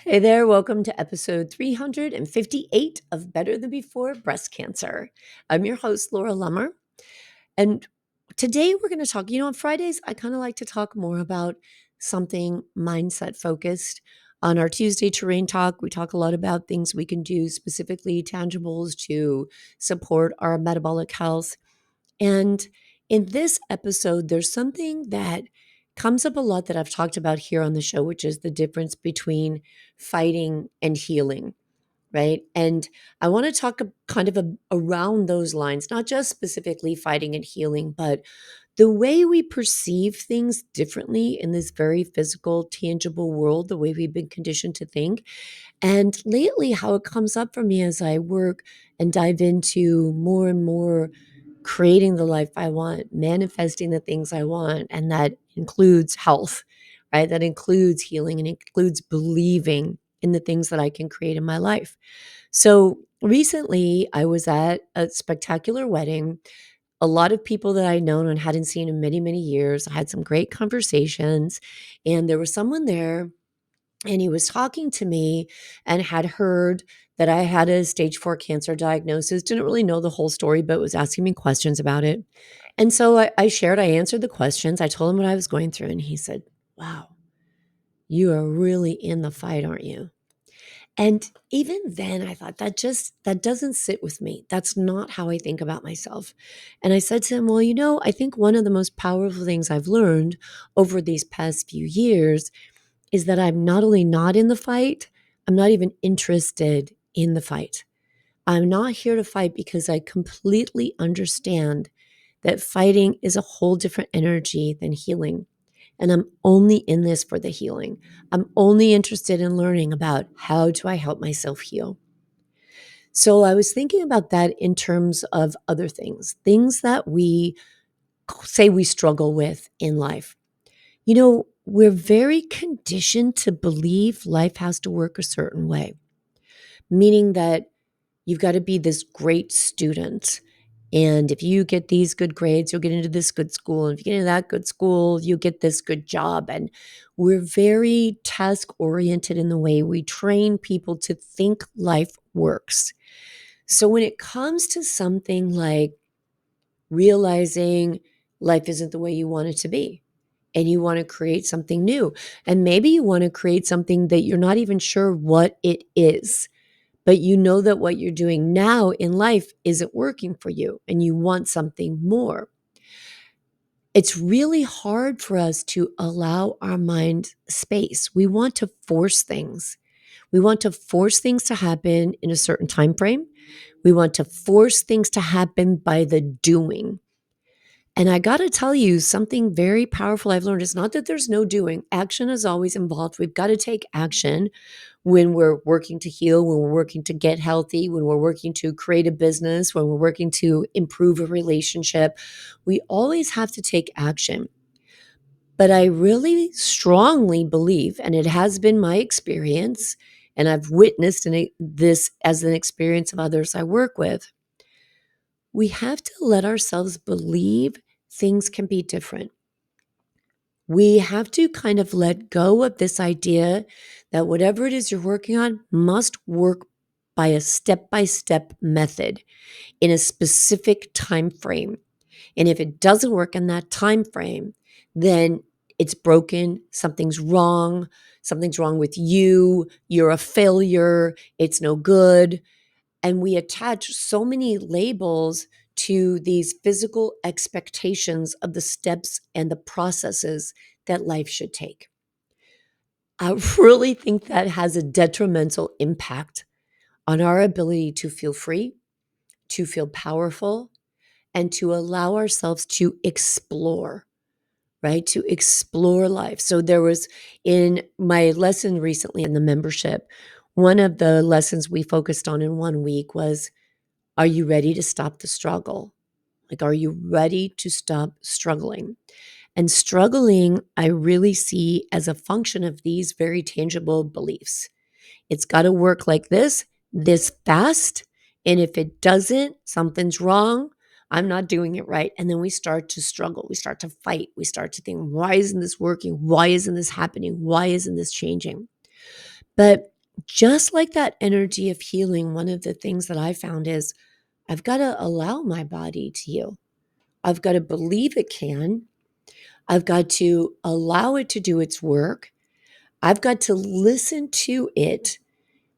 Hey there, welcome to episode 358 of Better Than Before Breast Cancer. I'm your host, Laura Lummer. And today we're going to talk, on Fridays, I kind of like to talk more about something mindset focused. On our Tuesday Terrain Talk, we talk a lot about things we can do, specifically tangibles to support our metabolic health. And in this episode, there's something that comes up a lot that I've talked about here on the show, which is the difference between fighting and healing, right? And I want to talk around those lines, not just specifically fighting and healing, but the way we perceive things differently in this very physical, tangible world, the way we've been conditioned to think. And lately, how it comes up for me as I work and dive into more and more creating the life I want, manifesting the things I want. And that includes health, right? That includes healing and includes believing in the things that I can create in my life. So recently, I was at a spectacular wedding. A lot of people that I'd known and hadn't seen in many, many years. I had some great conversations, and there was someone there and he was talking to me and had heard that I had a stage 4 cancer diagnosis. Didn't really know the whole story, but was asking me questions about it. And so I answered the questions. I told him what I was going through. And he said, "Wow, you are really in the fight, aren't you?" And even then I thought that doesn't sit with me. That's not how I think about myself. And I said to him, "Well, I think one of the most powerful things I've learned over these past few years is that I'm not only not in the fight, I'm not even interested in the fight. I'm not here to fight because I completely understand that fighting is a whole different energy than healing. And I'm only in this for the healing. I'm only interested in learning about how do I help myself heal." So I was thinking about that in terms of other things that we say we struggle with in life. We're very conditioned to believe life has to work a certain way, meaning that you've got to be this great student. And if you get these good grades, you'll get into this good school. And if you get into that good school, you get this good job. And we're very task oriented in the way we train people to think life works. So when it comes to something like realizing life isn't the way you want it to be, and you want to create something new. And maybe you want to create something that you're not even sure what it is, but you know that what you're doing now in life isn't working for you and you want something more. It's really hard for us to allow our mind space. We want to force things. We want to force things to happen in a certain time frame. We want to force things to happen by the doing. And I got to tell you something very powerful I've learned. It's not that there's no doing. Action is always involved. We've got to take action when we're working to heal, when we're working to get healthy, when we're working to create a business, when we're working to improve a relationship. We always have to take action. But I really strongly believe, and it has been my experience, and I've witnessed this as an experience of others I work with, we have to let ourselves believe things can be different. We have to kind of let go of this idea that whatever it is you're working on must work by a step-by-step method in a specific time frame. And if it doesn't work in that time frame, then it's broken, something's wrong with you, you're a failure, it's no good. And we attach so many labels to these physical expectations of the steps and the processes that life should take. I really think that has a detrimental impact on our ability to feel free, to feel powerful, and to allow ourselves to explore, right? To explore life. So there was in my lesson recently in the membership, one of the lessons we focused on in 1 week was, are you ready to stop the struggle? Like, are you ready to stop struggling? And struggling, I really see as a function of these very tangible beliefs. It's got to work like this fast. And if it doesn't, something's wrong. I'm not doing it right. And then we start to struggle. We start to fight. We start to think, why isn't this working? Why isn't this happening? Why isn't this changing? But just like that energy of healing, one of the things that I found is I've got to allow my body to heal. I've got to believe it can. I've got to allow it to do its work. I've got to listen to it,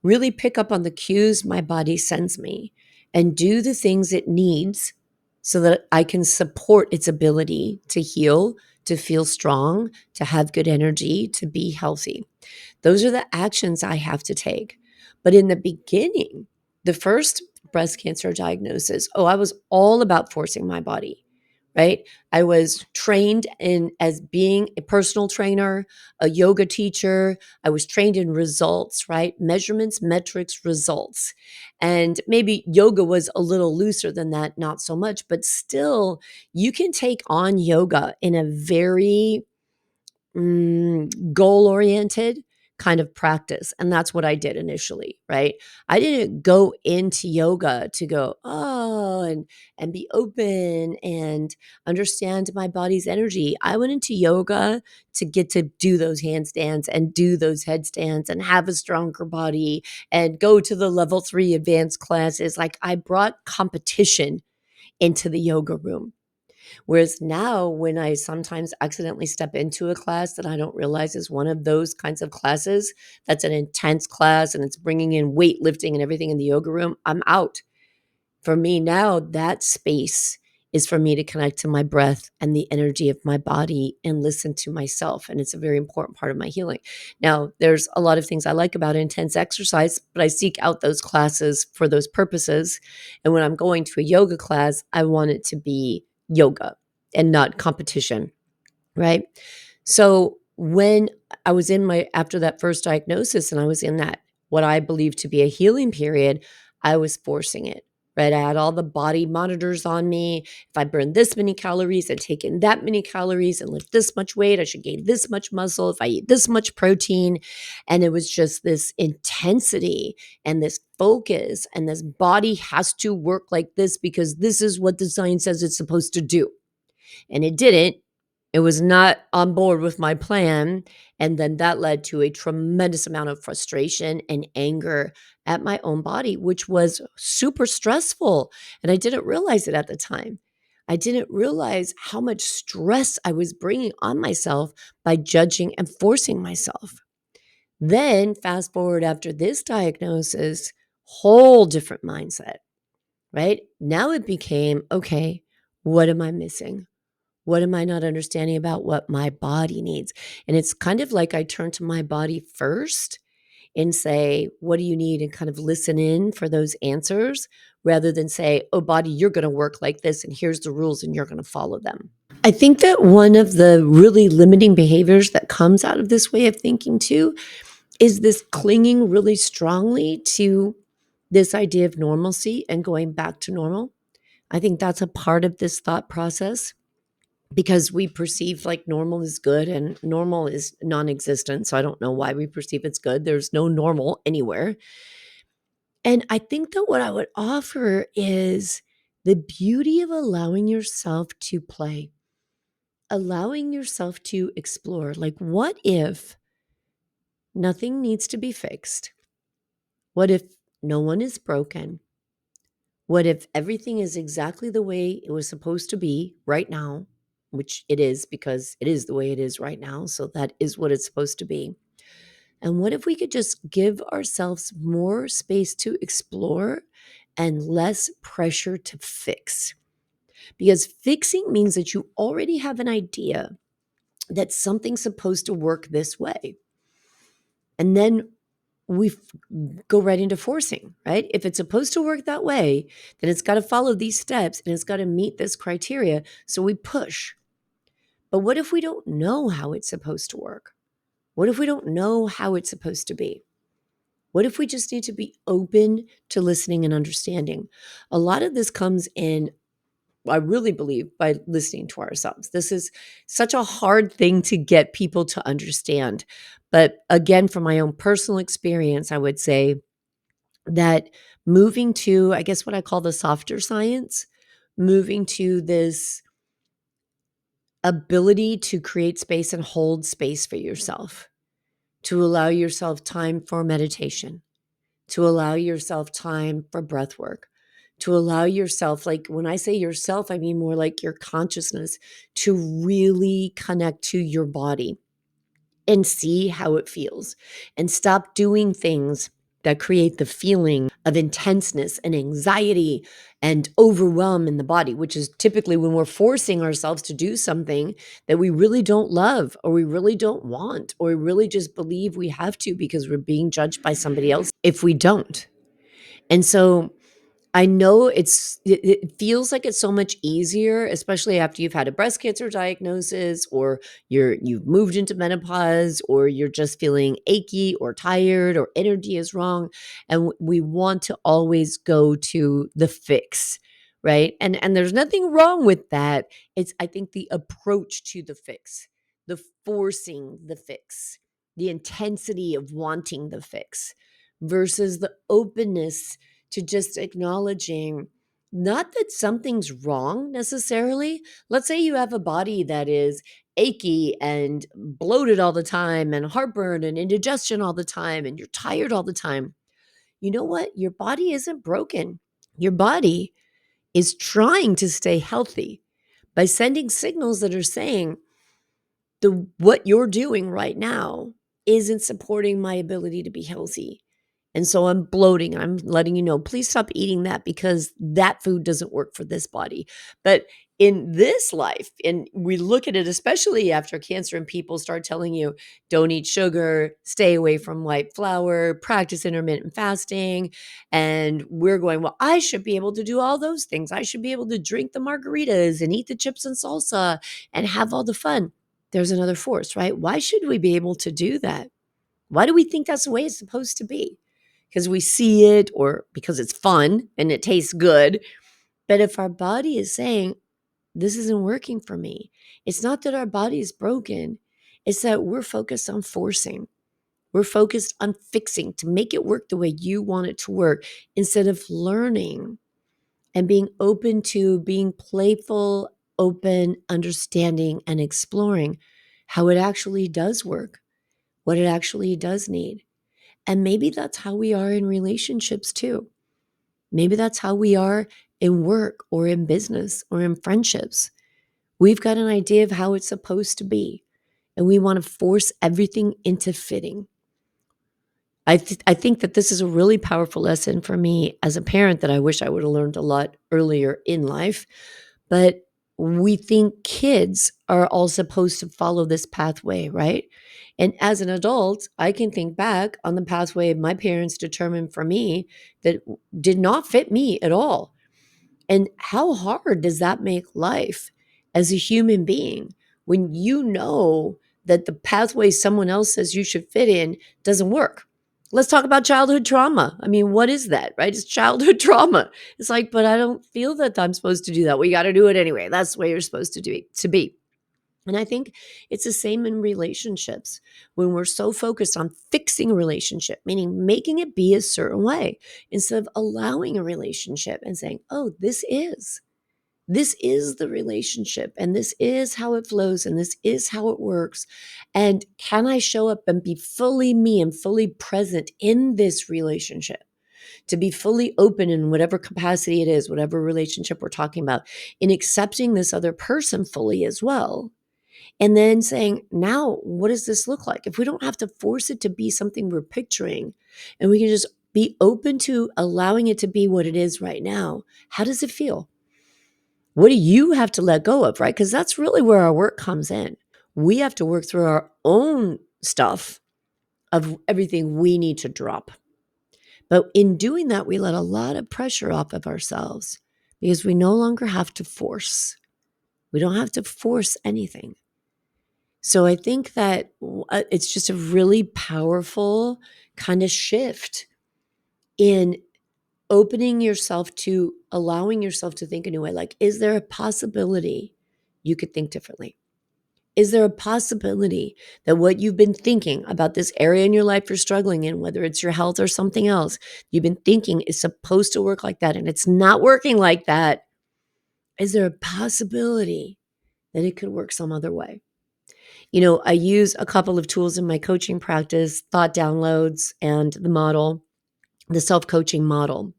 really pick up on the cues my body sends me, and do the things it needs so that I can support its ability to heal, to feel strong, to have good energy, to be healthy. Those are the actions I have to take. But in the beginning, the first breast cancer diagnosis, I was all about forcing my body, right? I was trained in as being a personal trainer, a yoga teacher. I was trained in results, right? Measurements, metrics, results. And maybe yoga was a little looser than that, not so much, but still you can take on yoga in a very goal oriented kind of practice. And that's what I did initially, right? I didn't go into yoga to go, and be open and understand my body's energy. I went into yoga to get to do those handstands and do those headstands and have a stronger body and go to the level 3 advanced classes. Like I brought competition into the yoga room. Whereas now, when I sometimes accidentally step into a class that I don't realize is one of those kinds of classes, that's an intense class and it's bringing in weightlifting and everything in the yoga room, I'm out. For me now, that space is for me to connect to my breath and the energy of my body and listen to myself. And it's a very important part of my healing. Now, there's a lot of things I like about intense exercise, but I seek out those classes for those purposes. And when I'm going to a yoga class, I want it to be yoga and not competition, right? So when I was after that first diagnosis and I was in that, what I believe to be a healing period, I was forcing it, right? I had all the body monitors on me. If I burned this many calories and taken that many calories and lift this much weight, I should gain this much muscle. If I eat this much protein. And it was just this intensity and this focus, and this body has to work like this because this is what the science says it's supposed to do. And it didn't. It was not on board with my plan, and then that led to a tremendous amount of frustration and anger at my own body, which was super stressful, and I didn't realize it at the time. I didn't realize how much stress I was bringing on myself by judging and forcing myself. Then fast forward after this diagnosis, whole different mindset, right? Now it became, okay, what am I missing? What am I not understanding about what my body needs? And it's kind of like I turn to my body first and say, what do you need? And kind of listen in for those answers rather than say, oh, body, you're going to work like this. And here's the rules and you're going to follow them. I think that one of the really limiting behaviors that comes out of this way of thinking too is this clinging really strongly to this idea of normalcy and going back to normal. I think that's a part of this thought process, because we perceive like normal is good and normal is non-existent. So I don't know why we perceive it's good. There's no normal anywhere. And I think that what I would offer is the beauty of allowing yourself to play, allowing yourself to explore. Like, what if nothing needs to be fixed? What if no one is broken? What if everything is exactly the way it was supposed to be right now, which it is because it is the way it is right now. So that is what it's supposed to be. And what if we could just give ourselves more space to explore and less pressure to fix? Because fixing means that you already have an idea that something's supposed to work this way. And then we go right into forcing, right? If it's supposed to work that way, then it's got to follow these steps and it's got to meet this criteria. So we push. But what if we don't know how it's supposed to work? What if we don't know how it's supposed to be? What if we just need to be open to listening and understanding? A lot of this comes in, I really believe, by listening to ourselves. This is such a hard thing to get people to understand. But again, from my own personal experience, I would say that moving to, I guess, what I call the softer science, moving to this ability to create space and hold space for yourself, to allow yourself time for meditation, to allow yourself time for breath work, to allow yourself, like when I say yourself, I mean more like your consciousness, to really connect to your body and see how it feels and stop doing things that create the feeling of intenseness and anxiety and overwhelm in the body, which is typically when we're forcing ourselves to do something that we really don't love or we really don't want or we really just believe we have to because we're being judged by somebody else if we don't. And so I know it feels like it's so much easier, especially after you've had a breast cancer diagnosis or you've moved into menopause or you're just feeling achy or tired or energy is wrong. And we want to always go to the fix, right? And there's nothing wrong with that. It's I think the approach to the fix, the forcing the fix, the intensity of wanting the fix versus the openness to just acknowledging not that something's wrong necessarily. Let's say you have a body that is achy and bloated all the time and heartburn and indigestion all the time and you're tired all the time. You know what? Your body isn't broken. Your body is trying to stay healthy by sending signals that are saying the what you're doing right now isn't supporting my ability to be healthy. And so I'm bloating. I'm letting you know, please stop eating that because that food doesn't work for this body. But in this life, and we look at it, especially after cancer, and people start telling you, don't eat sugar, stay away from white flour, practice intermittent fasting. And we're going, well, I should be able to do all those things. I should be able to drink the margaritas and eat the chips and salsa and have all the fun. There's another force, right? Why should we be able to do that? Why do we think that's the way it's supposed to be? Because we see it or because it's fun and it tastes good. But if our body is saying, this isn't working for me, it's not that our body is broken. It's that we're focused on forcing. We're focused on fixing to make it work the way you want it to work instead of learning and being open to being playful, open, understanding, and exploring how it actually does work, what it actually does need. And maybe that's how we are in relationships too. Maybe that's how we are in work or in business or in friendships. We've got an idea of how it's supposed to be, and we want to force everything into fitting. I think that this is a really powerful lesson for me as a parent that I wish I would have learned a lot earlier in life. But we think kids are all supposed to follow this pathway, right? And as an adult, I can think back on the pathway my parents determined for me that did not fit me at all. And how hard does that make life as a human being when you know that the pathway someone else says you should fit in doesn't work? Let's talk about childhood trauma. I mean, what is that, right? It's childhood trauma. It's like, but I don't feel that I'm supposed to do that. We got to do it anyway. That's the way you're supposed to do it, to be. And I think it's the same in relationships when we're so focused on fixing a relationship, meaning making it be a certain way instead of allowing a relationship and saying, oh, this is the relationship and this is how it flows and this is how it works. And can I show up and be fully me and fully present in this relationship? To be fully open in whatever capacity it is, whatever relationship we're talking about, in accepting this other person fully as well. And then saying, now, what does this look like? If we don't have to force it to be something we're picturing and we can just be open to allowing it to be what it is right now, how does it feel? What do you have to let go of, right? Because that's really where our work comes in. We have to work through our own stuff of everything we need to drop. But in doing that, we let a lot of pressure off of ourselves because we no longer have to force. We don't have to force anything. So I think that it's just a really powerful kind of shift in opening yourself to allowing yourself to think a new way. Like, is there a possibility you could think differently? Is there a possibility that what you've been thinking about this area in your life you're struggling in, whether it's your health or something else, you've been thinking is supposed to work like that and it's not working like that? Is there a possibility that it could work some other way? I use a couple of tools in my coaching practice, thought downloads and the self-coaching model.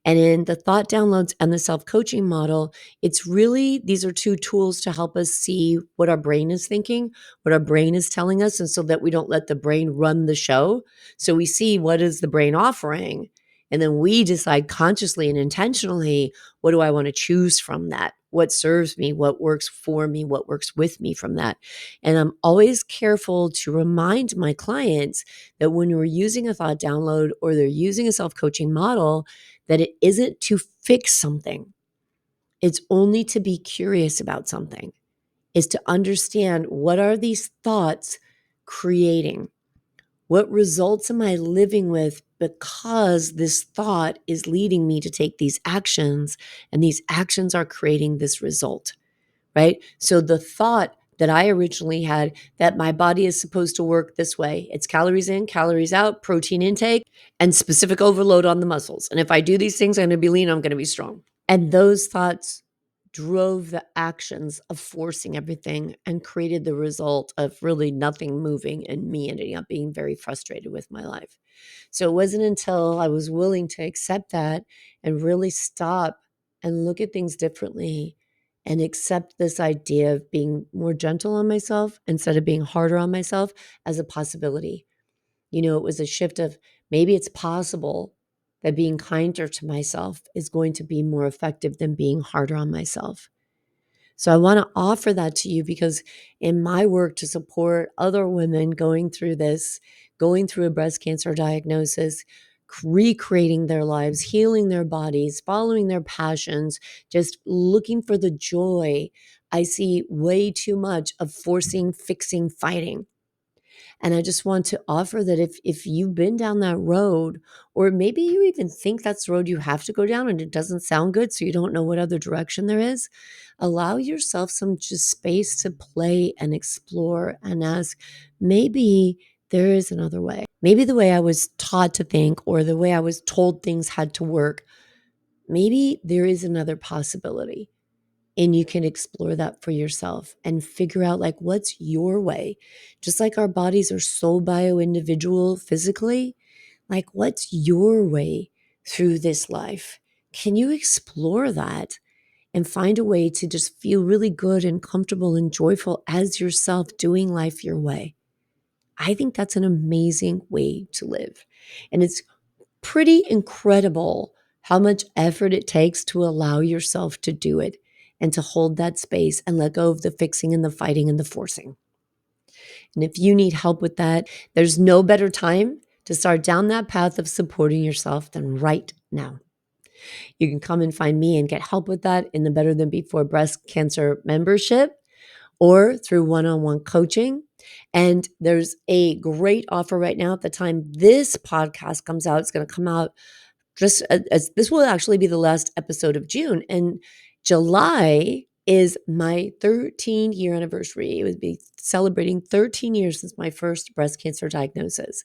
And in the thought downloads and the self-coaching model, it's really, these are two tools to help us see what our brain is thinking, what our brain is telling us, and so that we don't let the brain run the show. So we see what is the brain offering, and then we decide consciously and intentionally, what do I want to choose from that? What serves me? What works for me? What works with me from that? And I'm always careful to remind my clients that when we're using a thought download or they're using a self-coaching model, that it isn't to fix something. It's only to be curious about something, is to understand, what are these thoughts creating? What results am I living with because this thought is leading me to take these actions, and these actions are creating this result, right? So the thought that I originally had, that my body is supposed to work this way, it's calories in, calories out, protein intake, and specific overload on the muscles. And if I do these things, I'm going to be lean, I'm going to be strong. And those thoughts drove the actions of forcing everything and created the result of really nothing moving and me ending up being very frustrated with my life. So it wasn't until I was willing to accept that and really stop and look at things differently and accept this idea of being more gentle on myself instead of being harder on myself as a possibility. It was a shift of, maybe it's possible that being kinder to myself is going to be more effective than being harder on myself. So I want to offer that to you because in my work to support other women going through this, going through a breast cancer diagnosis, recreating their lives, healing their bodies, following their passions, just looking for the joy, I see way too much of forcing, fixing, fighting. And I just want to offer that if you've been down that road, or maybe you even think that's the road you have to go down and it doesn't sound good, so you don't know what other direction there is, allow yourself some just space to play and explore and ask, maybe there is another way. Maybe the way I was taught to think or the way I was told things had to work, maybe there is another possibility. And you can explore that for yourself and figure out, like, what's your way? Just like our bodies are so bio-individual physically, like, what's your way through this life? Can you explore that and find a way to just feel really good and comfortable and joyful as yourself doing life your way? I think that's an amazing way to live. And it's pretty incredible how much effort it takes to allow yourself to do it and to hold that space and let go of the fixing and the fighting and the forcing. And if you need help with that, there's no better time to start down that path of supporting yourself than right now. You can come and find me and get help with that in the Better Than Before Breast Cancer membership or through one-on-one coaching. And there's a great offer right now at the time this podcast comes out. It's going to come out just as this will actually be the last episode of June. And July is my 13-year anniversary. It would be celebrating 13 years since my first breast cancer diagnosis.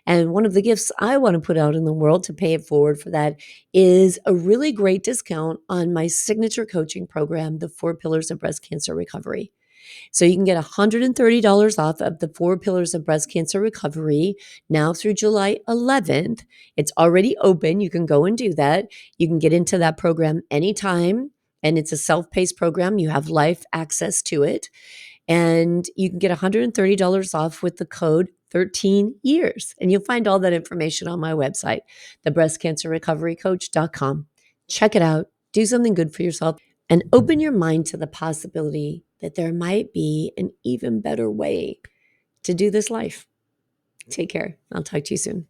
And one of the gifts I want to put out in the world to pay it forward for that is a really great discount on my signature coaching program, The 4 Pillars of Breast Cancer Recovery. So you can get $130 off of the 4 Pillars of Breast Cancer Recovery now through July 11th. It's already open. You can go and do that. You can get into that program anytime. And it's a self-paced program. You have life access to it. And you can get $130 off with the code 13 years. And you'll find all that information on my website, thebreastcancerrecoverycoach.com. Check it out. Do something good for yourself and open your mind to the possibility that there might be an even better way to do this life. Take care. I'll talk to you soon.